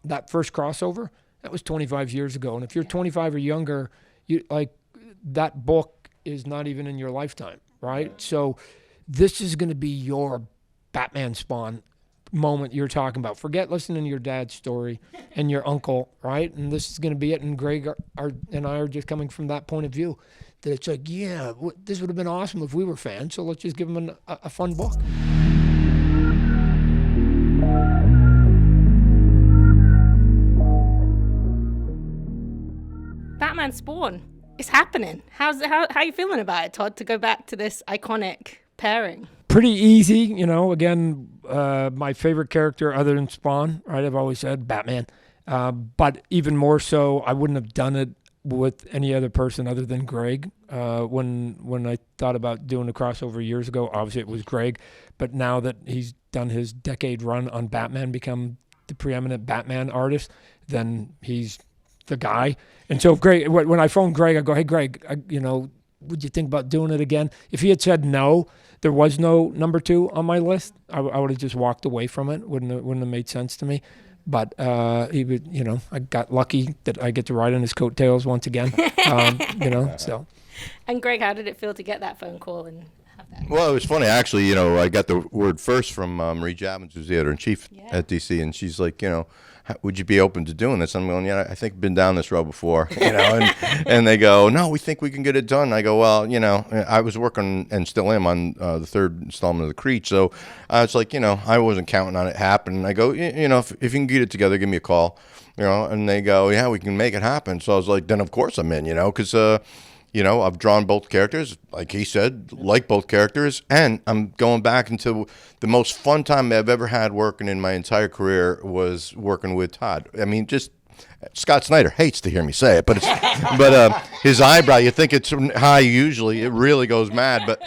that first crossover, that was 25 years ago. And if you're 25 or younger, you like that book is not even in your lifetime, right? So this is going to be your Batman Spawn moment you're talking about. Forget listening to your dad's story and your uncle, right? And this is going to be it. And Greg and I are just coming from that point of view that it's like, yeah, this would have been awesome if we were fans. So let's just give them a fun book. Batman Spawn is happening. How are you feeling about it, Todd, to go back to this iconic pairing? Pretty easy, you know, again, my favorite character other than Spawn, right? I've always said Batman. But even more so, I wouldn't have done it with any other person other than Greg. When I thought about doing the crossover years ago, obviously it was Greg. But now that he's done his decade run on Batman, become the preeminent Batman artist, then he's the guy. And so Greg, when I phoned Greg, I go, hey, Greg, would you think about doing it again? If he had said no, there was no number 2 on my list, I would have just walked away from it. Wouldn't have made sense to me. But he would, I got lucky that I get to ride on his coattails once again. So. And Greg, how did it feel to get that phone call and have that? Well, it was funny actually. I got the word first from Marie Javins, who's the editor-in-chief at DC, and she's like, would you be open to doing this? I'm going, yeah, I think I've been down this road before, and they go, no, we think we can get it done. I go, well, I was working and still am on the 3rd installment of the Creech, so it's like, I wasn't counting on it happening. I go, if you can get it together, give me a call, and they go, yeah, we can make it happen. So I was like, then of course I'm in, because I've drawn both characters, like he said, like both characters, and I'm going back into the most fun time I've ever had working in my entire career was working with Todd. I mean, just Scott Snyder hates to hear me say it, but his eyebrow, you think it's high usually, it really goes mad, but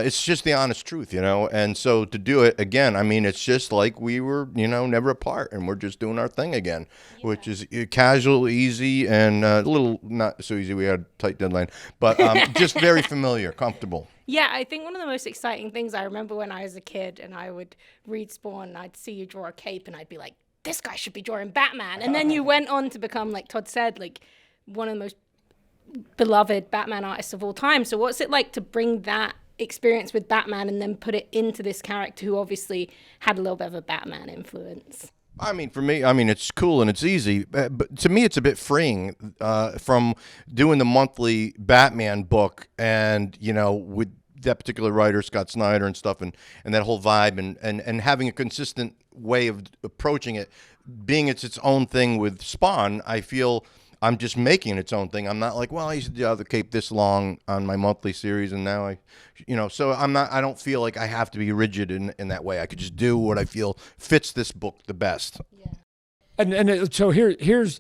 it's just the honest truth, and so to do it again, I mean, it's just like we were, never apart, and we're just doing our thing again, which is casual, easy, and a little not so easy. We had a tight deadline, but just very familiar, comfortable. Yeah, I think one of the most exciting things I remember when I was a kid and I would read Spawn and I'd see you draw a cape and I'd be like, this guy should be drawing Batman. And then you went on to become, like Todd said, like one of the most beloved Batman artists of all time. So what's it like to bring that experience with Batman and then put it into this character who obviously had a little bit of a Batman influence? I mean, for me, it's cool and it's easy, but to me, it's a bit freeing from doing the monthly Batman book and, with that particular writer, Scott Snyder and stuff, and that whole vibe and having a consistent way of approaching it, being its own thing with Spawn, I feel I'm just making it its own thing. I'm not like, well, I used to do the cape this long on my monthly series, and now so I don't feel like I have to be rigid in that way. I could just do what I feel fits this book the best. Yeah. So here's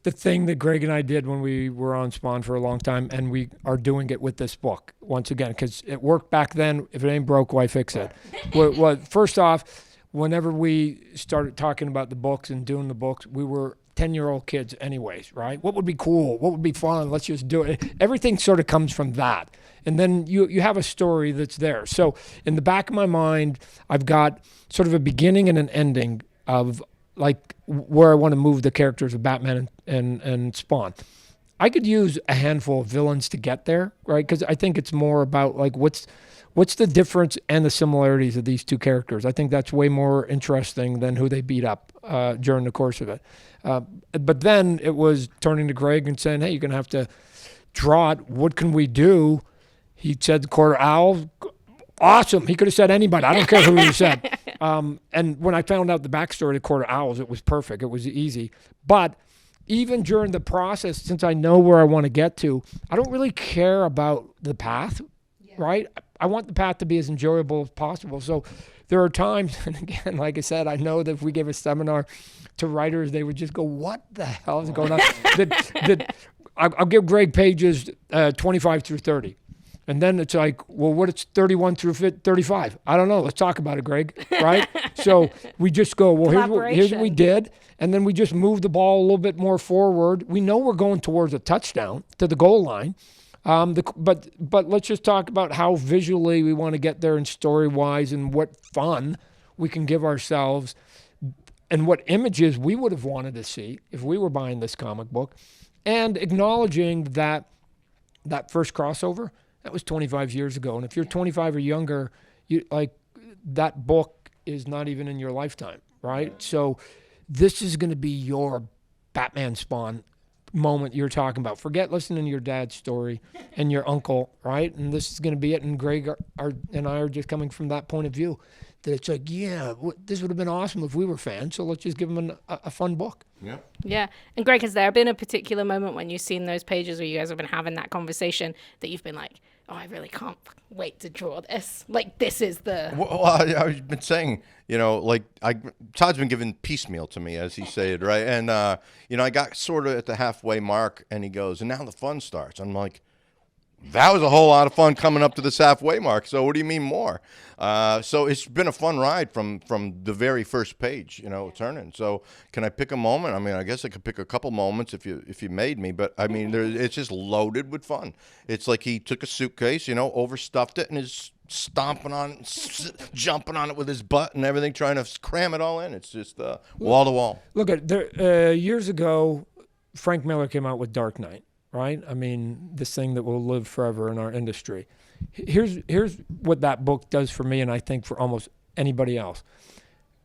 the thing that Greg and I did when we were on Spawn for a long time, and we are doing it with this book once again, because it worked back then. If it ain't broke, why fix it? Well, first off, whenever we started talking about the books and doing the books, we were 10-year-old kids anyways, right? What would be cool? What would be fun? Let's just do it. Everything sort of comes from that. And then you have a story that's there. So in the back of my mind, I've got sort of a beginning and an ending of like where I want to move the characters of Batman and Spawn. I could use a handful of villains to get there, right? Because I think it's more about like what's the difference and the similarities of these two characters. I think that's way more interesting than who they beat up during the course of it. But then it was turning to Greg and saying, hey, you're going to have to draw it. What can we do? He said Quarter Owl. Awesome. He could have said anybody. I don't care who he said. And when I found out the backstory to Quarter Owls, it was perfect. It was easy. But even during the process, since I know where I want to get to, I don't really care about the path, right? I want the path to be as enjoyable as possible. So there are times, and again, like I said, I know that if we gave a seminar to writers, they would just go, what the hell is going on? I'll give Greg pages 25 through 30. And then it's like, well, what it's 31 through 35? I don't know. Let's talk about it, Greg, right? So we just go, well, here's what we did. And then we just move the ball a little bit more forward. We know we're going towards a touchdown to the goal line. But let's just talk about how visually we want to get there and story-wise and what fun we can give ourselves. and what images we would have wanted to see if we were buying this comic book, and acknowledging that first crossover, that was 25 years ago. And if you're 25 or younger, that book is not even in your lifetime, right? So this is going to be your Batman Spawn moment you're talking about. Forget listening to your dad's story and your uncle, right? And this is going to be it. And Greg and I are just coming from that point of view, that it's like, this would have been awesome if we were fans, so let's just give them a fun book. Yeah. Yeah. And Greg, has there been a particular moment when you've seen those pages where you guys have been having that conversation that you've been like, oh, I really can't wait to draw this? Like, this is the... Well, I've been saying, Todd's been giving piecemeal to me, as he said, right? And, I got sort of at the halfway mark, and he goes, and now the fun starts. I'm like, that was a whole lot of fun coming up to this halfway mark. So what do you mean more? So it's been a fun ride from the very first page, turning. So can I pick a moment? I mean, I guess I could pick a couple moments if you made me, but I mean, it's just loaded with fun. It's like he took a suitcase, overstuffed it, and is stomping on it, jumping on it with his butt and everything, trying to cram it all in. It's just wall to wall. Look at there. Years ago, Frank Miller came out with Dark Knight. Right? I mean, this thing that will live forever in our industry. Here's what that book does for me, and I think for almost anybody else.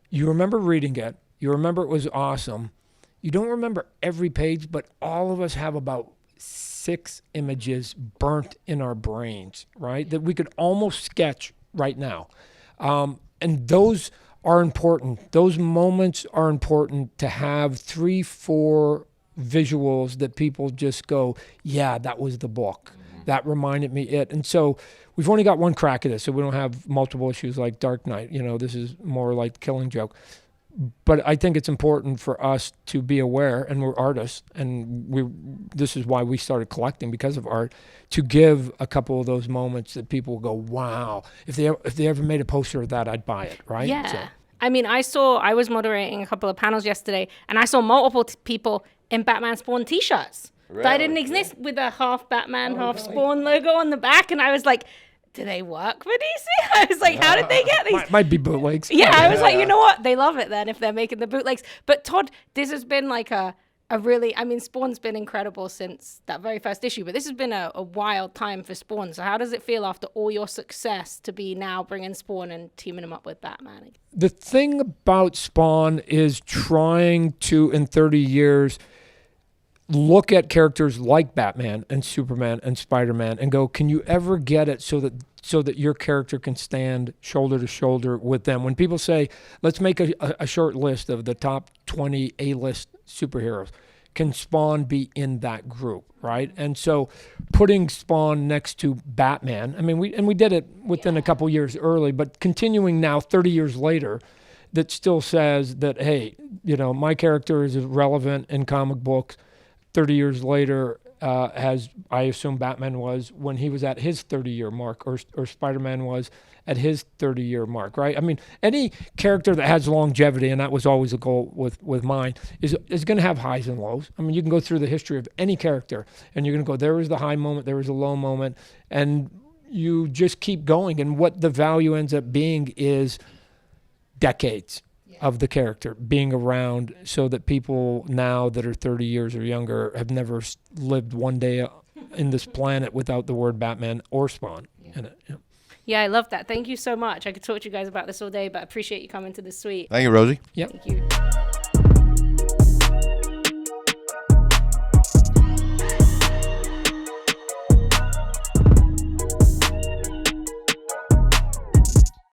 You remember reading it. You remember it was awesome. You don't remember every page, but all of us have about 6 images burnt in our brains, right? That we could almost sketch right now. And those are important. Those moments are important to have 3, 4 visuals that people just go, yeah, that was the book. That reminded me it. And so we've only got one crack at this, so we don't have multiple issues like Dark Knight. This is more like Killing Joke. But I think it's important for us to be aware, and we're artists, and this is why we started collecting, because of art, to give a couple of those moments that people go, wow, if they ever made a poster of that, I'd buy it, right? Yeah. So. I mean, I was moderating a couple of panels yesterday, and I saw multiple people in Batman Spawn t-shirts that didn't exist, with a half Batman, half Spawn logo on the back. And I was like, do they work for DC? I was like, how did they get these? Might be bootlegs. Yeah, I was like, you know what? They love it then if they're making the bootlegs. But Todd, this has been like a really, I mean, Spawn's been incredible since that very first issue, but this has been a wild time for Spawn. So how does it feel after all your success to be now bringing Spawn and teaming him up with Batman? The thing about Spawn is trying to, in 30 years, look at characters like Batman and Superman and Spider-Man and go, can you ever get it so that your character can stand shoulder to shoulder with them? When people say, let's make a short list of the top 20 A-list superheroes, can Spawn be in that group, right? And so putting Spawn next to Batman, I mean, we did it within a couple years early, but continuing now 30 years later, that still says that, hey, my character is relevant in comic books 30 years later, as I assume Batman was when he was at his 30-year mark, or Spider-Man was at his 30-year mark, right? I mean, any character that has longevity, and that was always a goal with mine, is going to have highs and lows. I mean, you can go through the history of any character, and you're going to go, there was the high moment, there was a low moment, and you just keep going. And what the value ends up being is decades of the character being around, so that people now that are 30 years or younger have never lived one day in this planet without the word Batman or Spawn in it. Yeah. Yeah, I love that. Thank you so much. I could talk to you guys about this all day, but I appreciate you coming to the suite. Thank you, Rosie. Yep. Thank you.